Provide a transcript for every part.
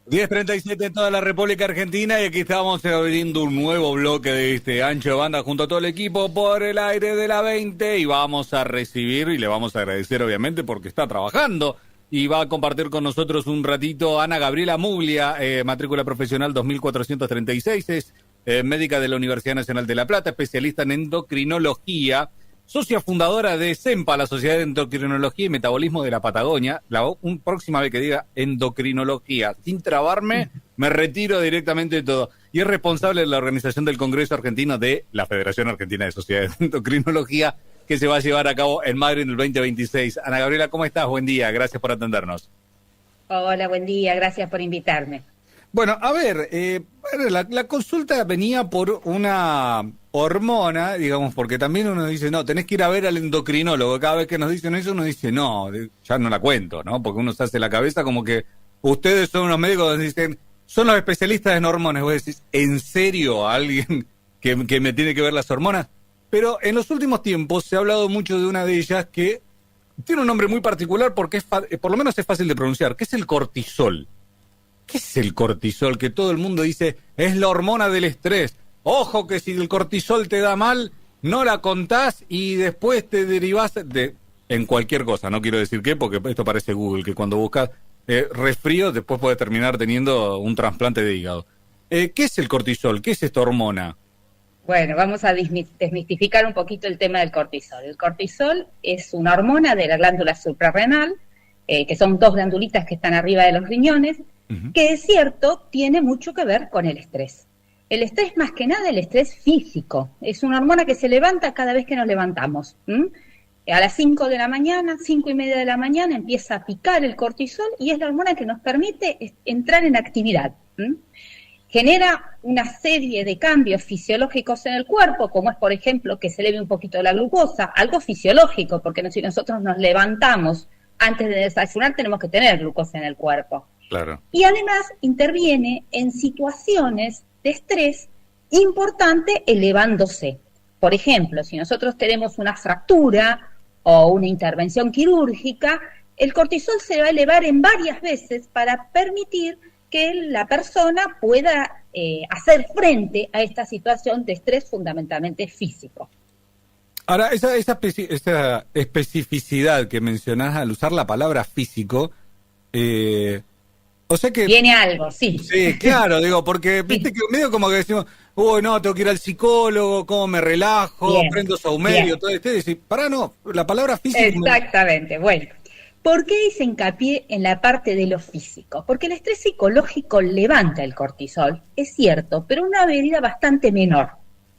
10:37 en toda la República Argentina y aquí estamos abriendo un nuevo bloque de este ancho de banda junto a todo el equipo por el aire de la 20 y vamos a recibir y le vamos a agradecer obviamente porque está trabajando y va a compartir con nosotros un ratito Ana Gabriela Muglia, matrícula profesional 2436, es médica de la Universidad Nacional de La Plata, especialista en endocrinología, socia fundadora de SEMPA, la Sociedad de Endocrinología y Metabolismo de la Patagonia. Próxima vez que diga endocrinología, sin trabarme, me retiro directamente de todo. Y es responsable de la organización del Congreso Argentino de la Federación Argentina de Sociedades de Endocrinología, que se va a llevar a cabo en Madrid en el 2026. Ana Gabriela, ¿cómo estás? Buen día, gracias por atendernos. Hola, buen día, gracias por invitarme. Bueno, a ver, la consulta venía por una hormona, digamos, porque también uno dice, no, tenés que ir a ver al endocrinólogo. Cada vez que nos dicen eso, uno dice, no, ya no la cuento, ¿no? Porque uno se hace la cabeza como que ustedes son unos médicos donde dicen, son los especialistas en hormonas. Vos decís, ¿en serio alguien que me tiene que ver las hormonas? Pero en los últimos tiempos se ha hablado mucho de una de ellas que tiene un nombre muy particular porque por lo menos es fácil de pronunciar, que es el cortisol. ¿Qué es el cortisol? Que todo el mundo dice, es la hormona del estrés. Ojo que si el cortisol te da mal, no la contás y después te derivás en cualquier cosa. No quiero decir qué, porque esto parece Google, que cuando buscas resfrío, después puedes terminar teniendo un trasplante de hígado. ¿Qué es el cortisol? ¿Qué es esta hormona? Bueno, vamos a desmistificar un poquito el tema del cortisol. El cortisol es una hormona de la glándula suprarrenal, que son dos glandulitas que están arriba de los riñones, que es cierto, tiene mucho que ver con el estrés. El estrés, más que nada, el estrés físico. Es una hormona que se levanta cada vez que nos levantamos. A las 5 de la mañana, 5:30 de la mañana, empieza a picar el cortisol y es la hormona que nos permite entrar en actividad. Genera una serie de cambios fisiológicos en el cuerpo, como es, por ejemplo, que se eleve un poquito la glucosa, algo fisiológico, porque si nosotros nos levantamos antes de desayunar, tenemos que tener glucosa en el cuerpo. Claro. Y además interviene en situaciones de estrés importante elevándose. Por ejemplo, si nosotros tenemos una fractura o una intervención quirúrgica, el cortisol se va a elevar en varias veces para permitir que la persona pueda hacer frente a esta situación de estrés fundamentalmente físico. Ahora, esa especificidad que mencionás al usar la palabra físico, o sea que... Tiene algo, sí. Sí, claro, digo, porque viste que medio como que decimos, no, tengo que ir al psicólogo, cómo me relajo, Bien, prendo saumerio, todo esto, y decís, no, la palabra físico... Exactamente, bueno. ¿Por qué hice hincapié en la parte de lo físico? Porque el estrés psicológico levanta el cortisol, es cierto, pero una medida bastante menor.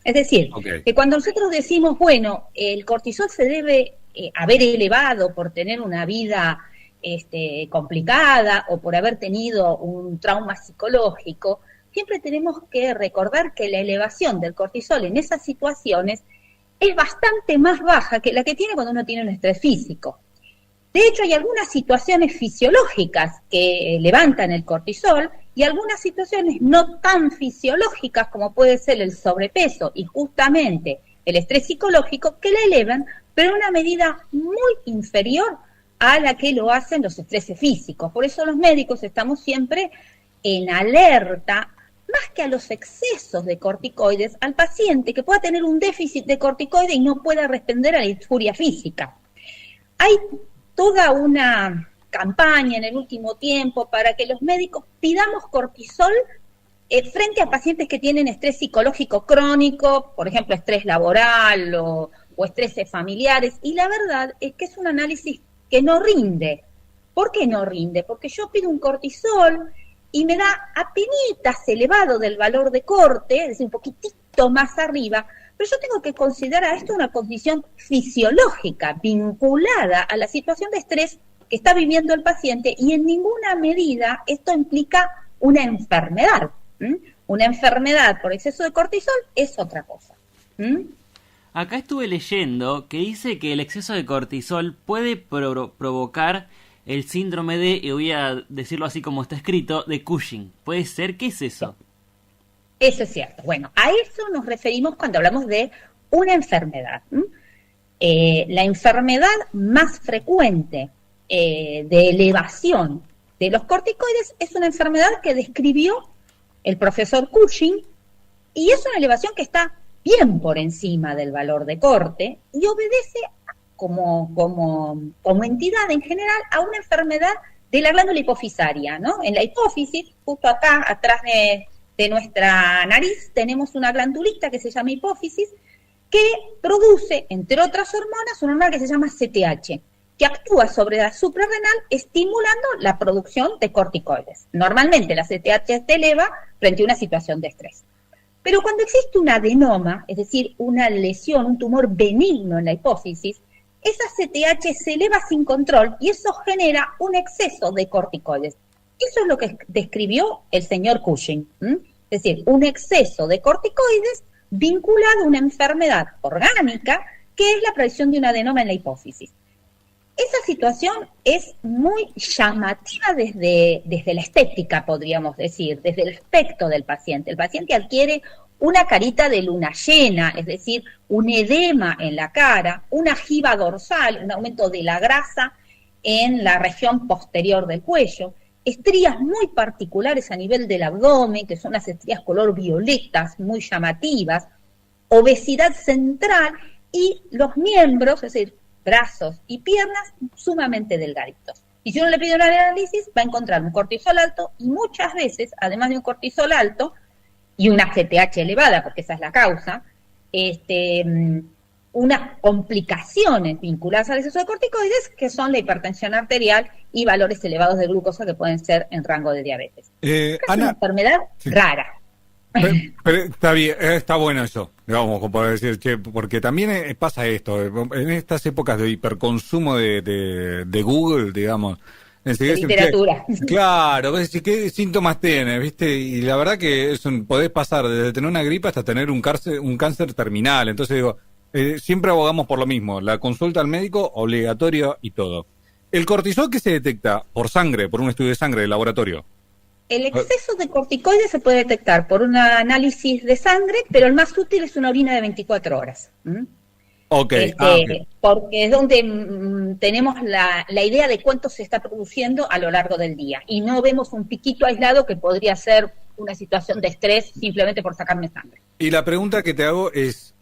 Es decir, que cuando nosotros decimos, bueno, el cortisol se debe haber elevado por tener una vida complicada o por haber tenido un trauma psicológico, siempre tenemos que recordar que la elevación del cortisol en esas situaciones es bastante más baja que la que tiene cuando uno tiene un estrés físico. De hecho, hay algunas situaciones fisiológicas que levantan el cortisol y algunas situaciones no tan fisiológicas como puede ser el sobrepeso y justamente el estrés psicológico que la elevan, pero en una medida muy inferior a la que lo hacen los estreses físicos. Por eso los médicos estamos siempre en alerta, más que a los excesos de corticoides, al paciente que pueda tener un déficit de corticoides y no pueda responder a la disfuria física. Hay toda una campaña en el último tiempo para que los médicos pidamos cortisol frente a pacientes que tienen estrés psicológico crónico, por ejemplo, estrés laboral o estreses familiares, y la verdad es que es un análisis que no rinde. ¿Por qué no rinde? Porque yo pido un cortisol y me da apenitas elevado del valor de corte, es decir, un poquitito más arriba, pero yo tengo que considerar esto una condición fisiológica vinculada a la situación de estrés que está viviendo el paciente y en ninguna medida esto implica una enfermedad. Una enfermedad por exceso de cortisol es otra cosa. Acá estuve leyendo que dice que el exceso de cortisol puede provocar el síndrome de, y voy a decirlo así como está escrito, de Cushing. ¿Puede ser? ¿Qué es eso? Eso es cierto. Bueno, a eso nos referimos cuando hablamos de una enfermedad. La enfermedad más frecuente de elevación de los corticoides es una enfermedad que describió el profesor Cushing, y es una elevación que está bien por encima del valor de corte y obedece como entidad en general a una enfermedad de la glándula hipofisaria, ¿no? En la hipófisis, justo acá, atrás de nuestra nariz, tenemos una glandulita que se llama hipófisis, que produce, entre otras hormonas, una hormona que se llama CTH, que actúa sobre la suprarrenal estimulando la producción de corticoides. Normalmente la CTH se eleva frente a una situación de estrés. Pero cuando existe un adenoma, es decir, una lesión, un tumor benigno en la hipófisis, esa CTH se eleva sin control y eso genera un exceso de corticoides. Eso es lo que describió el señor Cushing. Es decir, un exceso de corticoides vinculado a una enfermedad orgánica que es la aparición de un adenoma en la hipófisis. Esa situación es muy llamativa desde la estética, podríamos decir, desde el aspecto del paciente. El paciente adquiere una carita de luna llena, es decir, un edema en la cara, una jiba dorsal, un aumento de la grasa en la región posterior del cuello, estrías muy particulares a nivel del abdomen, que son las estrías color violetas, muy llamativas, obesidad central y los miembros, es decir, brazos y piernas sumamente delgaditos. Y si uno le pide un análisis, va a encontrar un cortisol alto y muchas veces, además de un cortisol alto y una CTH elevada, porque esa es la causa, unas complicaciones vinculadas al exceso de corticoides, que son la hipertensión arterial y valores elevados de glucosa que pueden ser en rango de diabetes. Es una enfermedad rara. Pero está bien, está bueno eso, digamos, como poder decir, che, porque también pasa esto, en estas épocas de hiperconsumo de Google, digamos, de literatura. Claro, ves qué síntomas tiene, ¿viste? Y la verdad que podés pasar desde tener una gripe hasta tener un cáncer terminal. Entonces digo, siempre abogamos por lo mismo, la consulta al médico obligatoria y todo. ¿El cortisol qué se detecta? Por sangre, por un estudio de sangre de laboratorio. El exceso de corticoides se puede detectar por un análisis de sangre, pero el más útil es una orina de 24 horas. Okay. Porque es donde tenemos la idea de cuánto se está produciendo a lo largo del día. Y no vemos un piquito aislado que podría ser una situación de estrés simplemente por sacarme sangre. Y la pregunta que te hago es,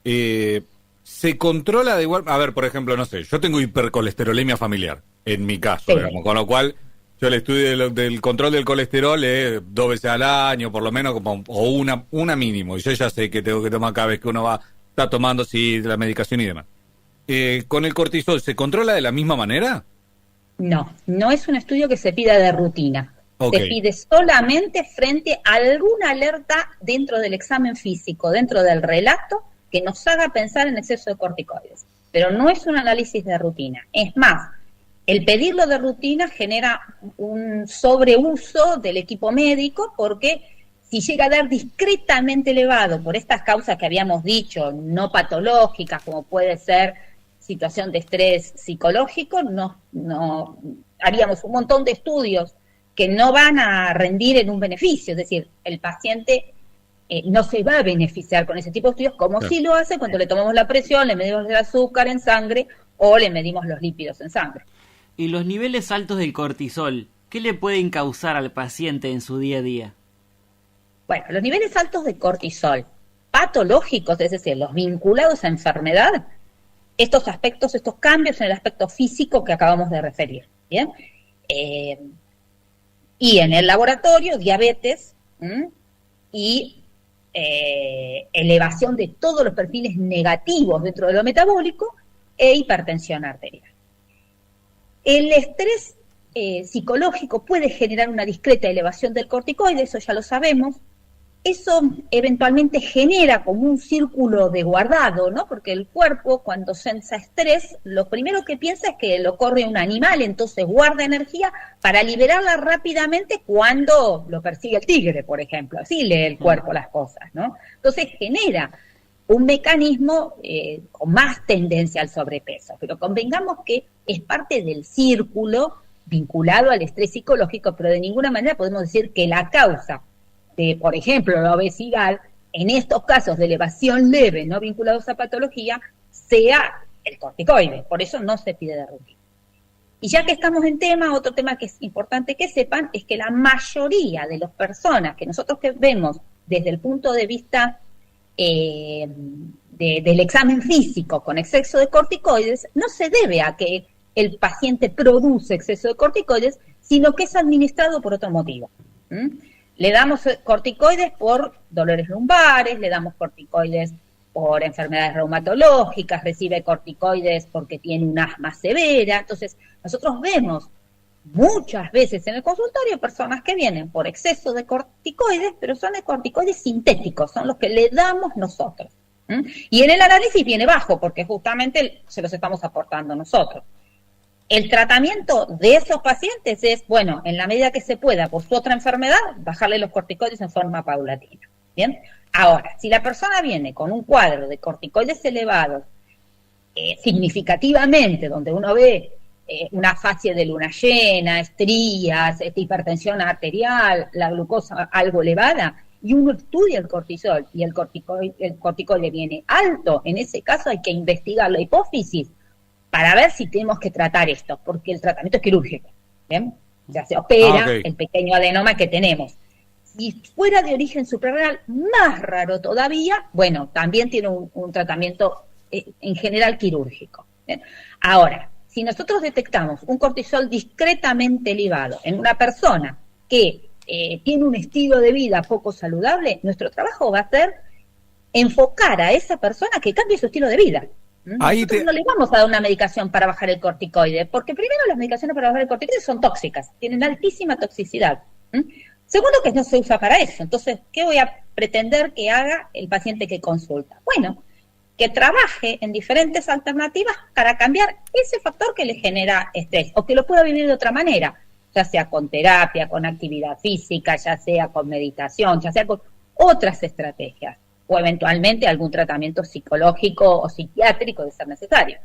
¿se controla de igual? A ver, por ejemplo, no sé, yo tengo hipercolesterolemia familiar, en mi caso, sí, digamos, con lo cual yo el estudio del control del colesterol es 2 veces al año, por lo menos, o una mínimo. Y yo ya sé que tengo que tomar cada vez que uno está tomando la medicación y demás. ¿Con el cortisol se controla de la misma manera? No es un estudio que se pida de rutina. Okay. Se pide solamente frente a alguna alerta dentro del examen físico, dentro del relato, que nos haga pensar en exceso de corticoides. Pero no es un análisis de rutina. Es más, el pedirlo de rutina genera un sobreuso del equipo médico, porque si llega a dar discretamente elevado por estas causas que habíamos dicho, no patológicas, como puede ser situación de estrés psicológico, no haríamos un montón de estudios que no van a rendir en un beneficio. Es decir, el paciente no se va a beneficiar con ese tipo de estudios, como sí lo hace cuando le tomamos la presión, le medimos el azúcar en sangre o le medimos los lípidos en sangre. ¿Y los niveles altos del cortisol, qué le pueden causar al paciente en su día a día? Bueno, los niveles altos de cortisol patológicos, es decir, los vinculados a enfermedad, estos aspectos, estos cambios en el aspecto físico que acabamos de referir, ¿bien? Y en el laboratorio, diabetes y elevación de todos los perfiles negativos dentro de lo metabólico e hipertensión arterial. El estrés psicológico puede generar una discreta elevación del corticoide, eso ya lo sabemos. Eso eventualmente genera como un círculo de guardado, ¿no? Porque el cuerpo, cuando sensa estrés, lo primero que piensa es que lo corre un animal, entonces guarda energía para liberarla rápidamente cuando lo persigue el tigre, por ejemplo. Así lee el cuerpo las cosas, ¿no? Entonces genera un mecanismo con más tendencia al sobrepeso. Pero convengamos que es parte del círculo vinculado al estrés psicológico, pero de ninguna manera podemos decir que la causa de, por ejemplo, la obesidad, en estos casos de elevación leve, no vinculados a patología, sea el corticoide. Por eso no se pide de rutina. Y ya que estamos en tema, otro tema que es importante que sepan es que la mayoría de las personas que nosotros que vemos desde el punto de vista del examen físico con exceso de corticoides no se debe a que el paciente produce exceso de corticoides, sino que es administrado por otro motivo. Le damos corticoides por dolores lumbares, le damos corticoides por enfermedades reumatológicas, recibe corticoides porque tiene un asma severa. Entonces, nosotros vemos muchas veces en el consultorio personas que vienen por exceso de corticoides, pero son de corticoides sintéticos, son los que le damos nosotros. Y en el análisis viene bajo, porque justamente se los estamos aportando nosotros. El tratamiento de esos pacientes es, bueno, en la medida que se pueda, por su otra enfermedad, bajarle los corticoides en forma paulatina. ¿Bien? Ahora, si la persona viene con un cuadro de corticoides elevados, significativamente, donde uno ve una fase de luna llena, estrías, hipertensión arterial, la glucosa algo elevada, y uno estudia el cortisol y el corticoide viene alto, en ese caso hay que investigar la hipófisis para ver si tenemos que tratar esto, porque el tratamiento es quirúrgico, ¿bien? Ya se opera el pequeño adenoma que tenemos. Si fuera de origen suprarrenal, más raro todavía, bueno, también tiene un tratamiento en general quirúrgico. ¿Bien? Ahora, si nosotros detectamos un cortisol discretamente elevado en una persona que tiene un estilo de vida poco saludable, nuestro trabajo va a ser enfocar a esa persona que cambie su estilo de vida. Nosotros no le vamos a dar una medicación para bajar el corticoide, porque primero las medicaciones para bajar el corticoide son tóxicas, tienen altísima toxicidad. Segundo, que no se usa para eso. Entonces, ¿qué voy a pretender que haga el paciente que consulta? Bueno, que trabaje en diferentes alternativas para cambiar ese factor que le genera estrés, o que lo pueda vivir de otra manera, ya sea con terapia, con actividad física, ya sea con meditación, ya sea con otras estrategias, o eventualmente algún tratamiento psicológico o psiquiátrico de ser necesario.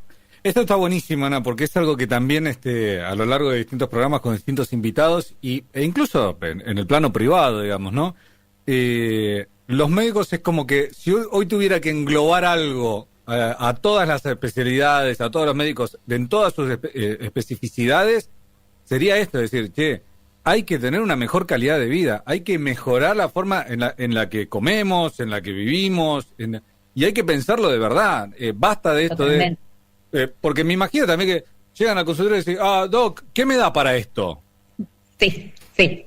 Esto está buenísimo, Ana, porque es algo que también a lo largo de distintos programas con distintos invitados e incluso en el plano privado, digamos, ¿no? Los médicos es como que si hoy tuviera que englobar algo a todas las especialidades, a todos los médicos, en todas sus especificidades, sería esto, es decir, che, hay que tener una mejor calidad de vida, hay que mejorar la forma en la que comemos, en la que vivimos, y hay que pensarlo de verdad. Basta de esto Totalmente. porque me imagino también que llegan al consultorio y dicen, doc, ¿qué me da para esto? Sí,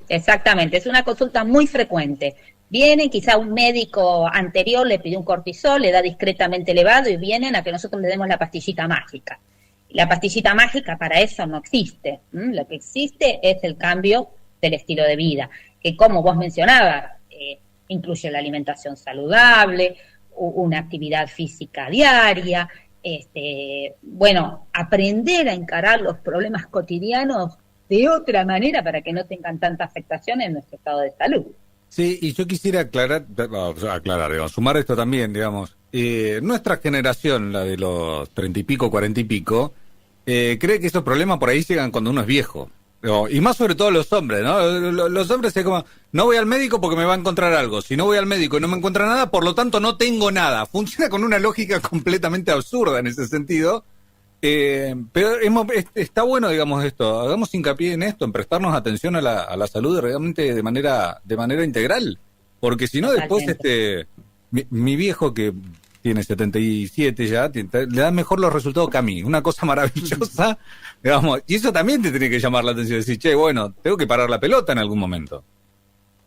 exactamente. Es una consulta muy frecuente. Vienen, quizá un médico anterior le pidió un cortisol, le da discretamente elevado y vienen a que nosotros le demos la pastillita mágica. La pastillita mágica para eso no existe. Lo que existe es el cambio del estilo de vida, que como vos mencionabas, incluye la alimentación saludable, una actividad física diaria, aprender a encarar los problemas cotidianos de otra manera para que no tengan tanta afectación en nuestro estado de salud. Sí, y yo quisiera aclarar, digamos, sumar esto también, digamos. Nuestra generación, la de los 30 y pico, 40 y pico, cree que esos problemas por ahí llegan cuando uno es viejo. Y más sobre todo los hombres, ¿no? Los hombres es como, no voy al médico porque me va a encontrar algo. Si no voy al médico y no me encuentra nada, por lo tanto no tengo nada. Funciona con una lógica completamente absurda en ese sentido. Pero está bueno, digamos, esto. Hagamos hincapié en esto, en prestarnos atención a la salud realmente de manera integral. Porque si no, después mi viejo que tiene 77 ya, le dan mejor los resultados que a mí. Una cosa maravillosa, digamos. Y eso también te tiene que llamar la atención. Decir, che, bueno, tengo que parar la pelota en algún momento.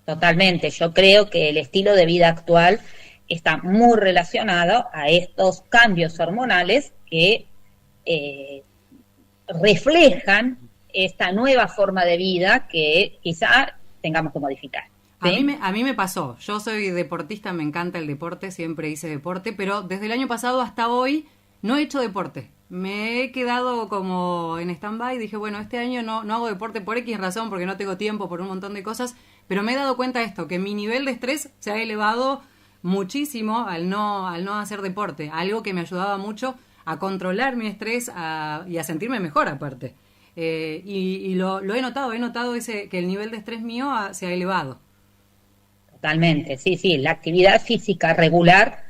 Totalmente. Yo creo que el estilo de vida actual está muy relacionado a estos cambios hormonales que reflejan esta nueva forma de vida que quizá tengamos que modificar. ¿Sí? A mí me pasó. Yo soy deportista, me encanta el deporte, siempre hice deporte, pero desde el año pasado hasta hoy no he hecho deporte. Me he quedado como en stand-by, dije, bueno, este año no hago deporte por X razón, porque no tengo tiempo, por un montón de cosas, pero me he dado cuenta de esto, que mi nivel de estrés se ha elevado muchísimo al no hacer deporte, algo que me ayudaba mucho a controlar mi estrés y a sentirme mejor aparte. Y lo he notado que el nivel de estrés mío se ha elevado. Totalmente, sí, la actividad física regular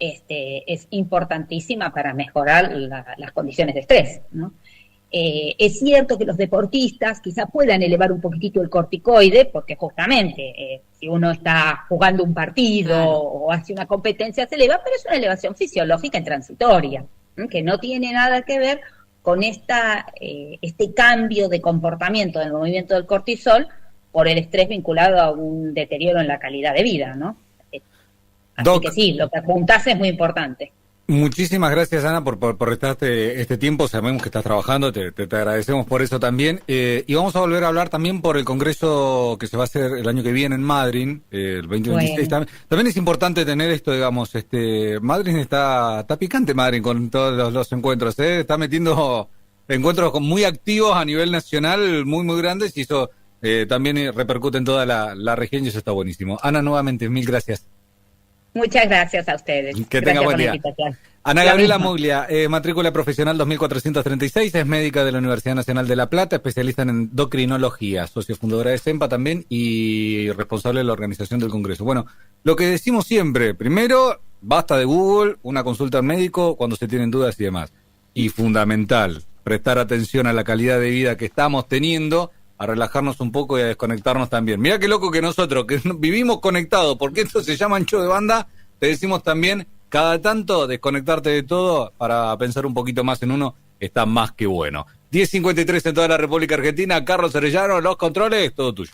es importantísima para mejorar las condiciones de estrés, ¿no? Es cierto que los deportistas quizá puedan elevar un poquitito el corticoide, porque justamente si uno está jugando un partido o hace una competencia se eleva, pero es una elevación fisiológica y transitoria, que no tiene nada que ver con este cambio de comportamiento del movimiento del cortisol por el estrés vinculado a un deterioro en la calidad de vida, ¿no? Así Doc, que sí, lo que apuntás es muy importante. muchísimas gracias, Ana, por estarte este tiempo. Sabemos que estás trabajando, te agradecemos por eso también. Y vamos a volver a hablar también por el congreso que se va a hacer el año que viene en Madrid, el 2026. Bueno. También es importante tener esto, digamos, Madrid está picante, Madrid, con todos los encuentros, ¿eh? Está metiendo encuentros muy activos a nivel nacional, muy, muy grandes, y eso también repercute en toda la región, y eso está buenísimo. Ana, nuevamente, mil gracias. Muchas gracias a ustedes. Que tenga Gracias buen por la día. invitación. Ana La Gabriela misma. Muglia, matrícula profesional 2436, es médica de la Universidad Nacional de La Plata, especialista en endocrinología, socio fundadora de CEMPA también y responsable de la organización del Congreso. Bueno, lo que decimos siempre, primero, basta de Google, una consulta al médico cuando se tienen dudas y demás. Y fundamental, prestar atención a la calidad de vida que estamos teniendo, a relajarnos un poco y a desconectarnos también. Mirá qué loco que nosotros, que vivimos conectados, porque esto se llama ancho de banda, te decimos también, cada tanto desconectarte de todo para pensar un poquito más en uno, está más que bueno. 10:53 en toda la República Argentina, Carlos Arellano, los controles, todo tuyo.